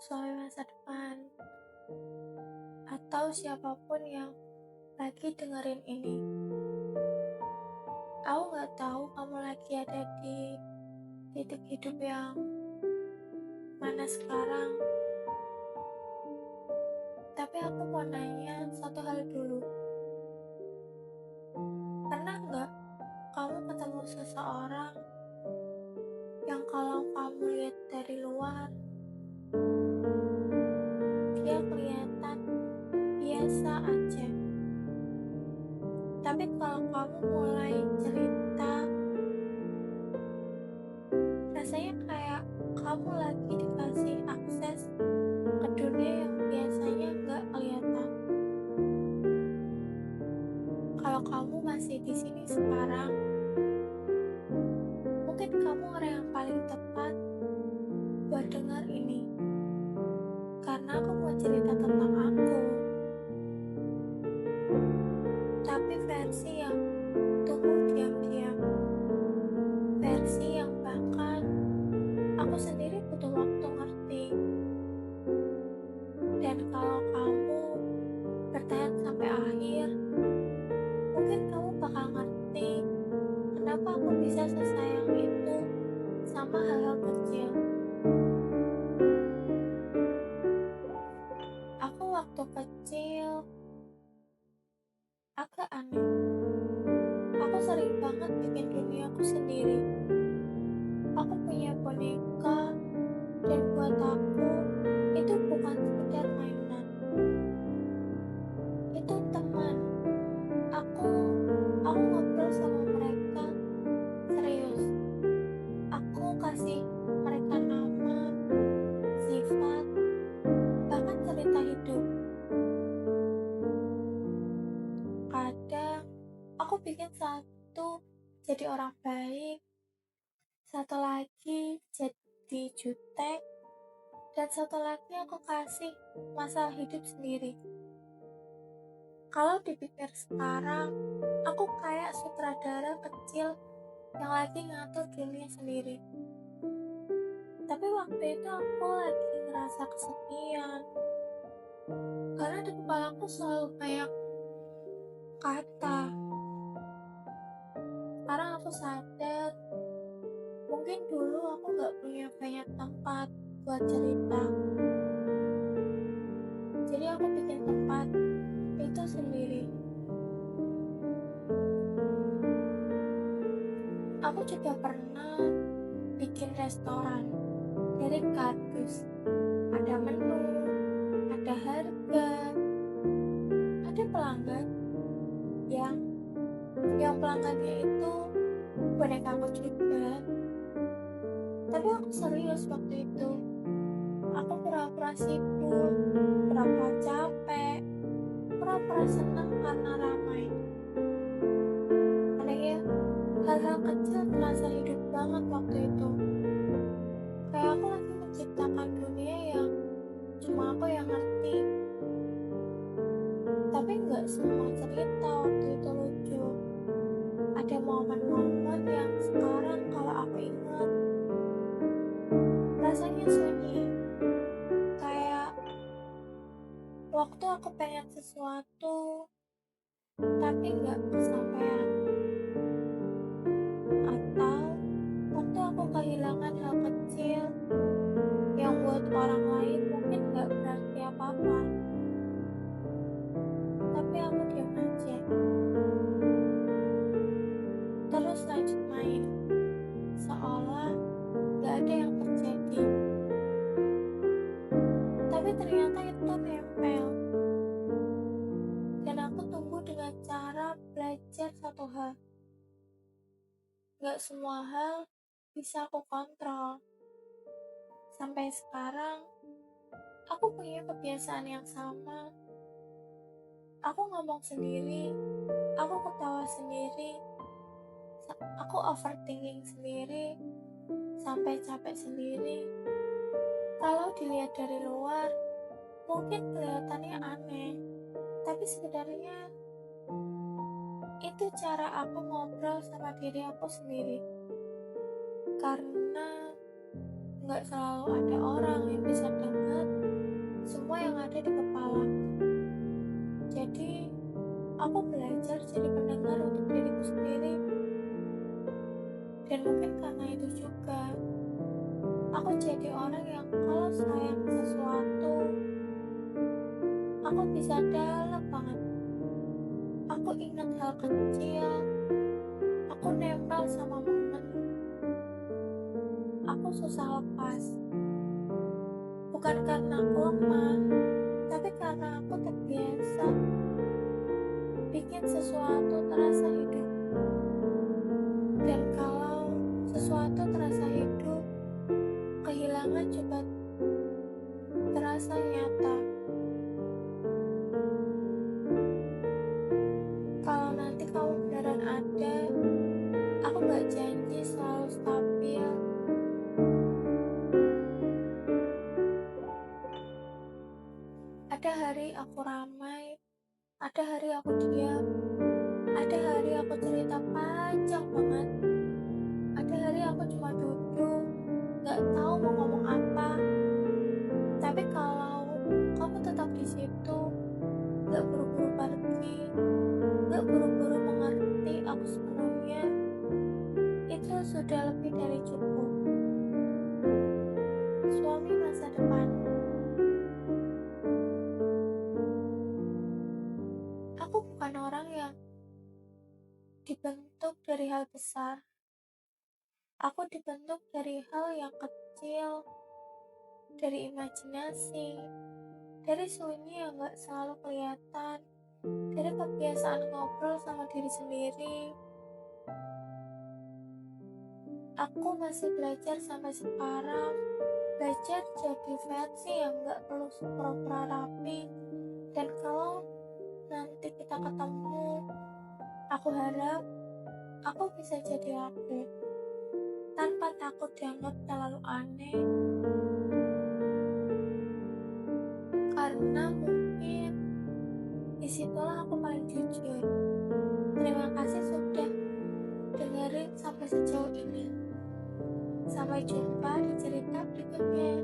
soal masa depan, atau siapapun yang lagi dengerin ini. Aku gak tahu kamu lagi ada di titik hidup yang mana sekarang. Tapi aku mau nanya satu hal dulu. Pernah gak kamu ketemu seseorang yang kalau kamu lihat dari luar, dia kelihatan biasa aja. Tapi kalau kamu mulai cerita, rasanya kayak kamu lagi dikasih akses ke dunia yang biasanya nggak kelihatan. Kalau kamu masih di sini sekarang, mungkin kamu orang yang paling tepat buat dengar ini. Karena aku mau cerita tentang aku. Tapi versi yang tumbuh diam-diam. Versi yang bahkan aku sendiri butuh waktu ngerti. Dan kalau kamu bertahan sampai akhir, mungkin kamu bakal ngerti kenapa aku bisa sesayang itu sama hal-hal kecil. Aku waktu kecil agak aneh. Aku sering banget bikin duniaku sendiri. Aku punya boneka, dan buat aku itu bukan sekedar mainan. Itu teman. Aku ngobrol sama mereka serius. Aku kasih mereka nama, sifat, bahkan cerita hidup. Kadang aku bikin satu jadi orang baik, satu lagi jadi jutek, dan satu lagi aku kasih masalah hidup sendiri. Kalau dipikir sekarang, aku kayak sutradara kecil yang lagi ngatur dunia sendiri. Tapi waktu itu aku lagi ngerasa kesepian. Karena di kepalaku selalu banyak kata. Sekarang aku sadar, mungkin dulu aku gak punya banyak tempat buat cerita. Jadi aku bikin tempat itu sendiri. Aku juga pernah bikin restoran dari kardus. Ada menu, ada harga, ada pelanggan yang pelanggannya itu boneka aku juga. Tapi aku serius waktu itu. Aku pura-pura sibuk, pura-pura capek, pura-pura senang karena ramai. Anehnya, hal-hal kecil terasa hidup banget waktu itu. Kayak aku lagi menciptakan dunia yang cuma aku yang ngerti. Tapi gak semua cerita waktu itu lucu. Ada momen-momen yang sekarang kalau aku ingat, rasanya sunyi. Kayak waktu aku pengen sesuatu, tapi gak kesampaian. Atau waktu aku kehilangan hal kecil yang buat orang lain mungkin gak berarti apa-apa. Tapi aku diam aja. Terus lanjut main, seolah gak ada yang terjadi. Tapi ternyata itu nempel. Dan aku tumbuh dengan cara belajar satu hal. Gak semua hal bisa aku kontrol. Sampai sekarang, aku punya kebiasaan yang sama. Aku ngomong sendiri, aku ketawa sendiri, aku overthinking sendiri, sampai capek sendiri. Kalau dilihat dari luar, mungkin kelihatannya aneh, tapi sebenarnya itu cara aku ngobrol sama diri aku sendiri. Karena nggak selalu ada orang yang bisa dengar semua yang ada di kepala. Jadi, aku belajar jadi pendengar untuk diriku sendiri. Dan mungkin karena itu juga, aku jadi orang yang kalau sayang sesuatu, aku bisa dalam banget. Aku ingat hal kecil, aku nempel sama momen, aku susah lepas. Bukan karena aku lemah, tapi karena aku terbiasa bikin sesuatu terasa hidup. Dan kalau sesuatu terasa hidup, kehilangan juga terasa nyata. Kalau nanti kamu beneran ada, aku gak janji selalu stabil. Ada hari aku ramai, ada hari aku diam, ada hari aku cerita panjang banget, ada hari aku cuma duduk, gak tahu mau ngomong apa. Tapi kalau kamu tetap di situ, gak buru-buru pergi, gak buru-buru mengerti aku sepenuhnya, itu sudah lebih dari cukup. Suami masa depan. Aku bukan orang yang dibentuk dari hal besar. Aku dibentuk dari hal yang kecil, dari imajinasi, dari sunyi yang gak selalu kelihatan, dari kebiasaan ngobrol sama diri sendiri. Aku masih belajar sampai sekarang, belajar jadi versi yang gak perlu pura-pura rapi. Dan kalau nanti kita ketemu, aku harap aku bisa jadi aku, tanpa takut dianggap terlalu aneh. Karena mungkin disitulah aku paling jujur. Terima kasih sudah dengerin sampai sejauh ini. Sampai jumpa di cerita berikutnya.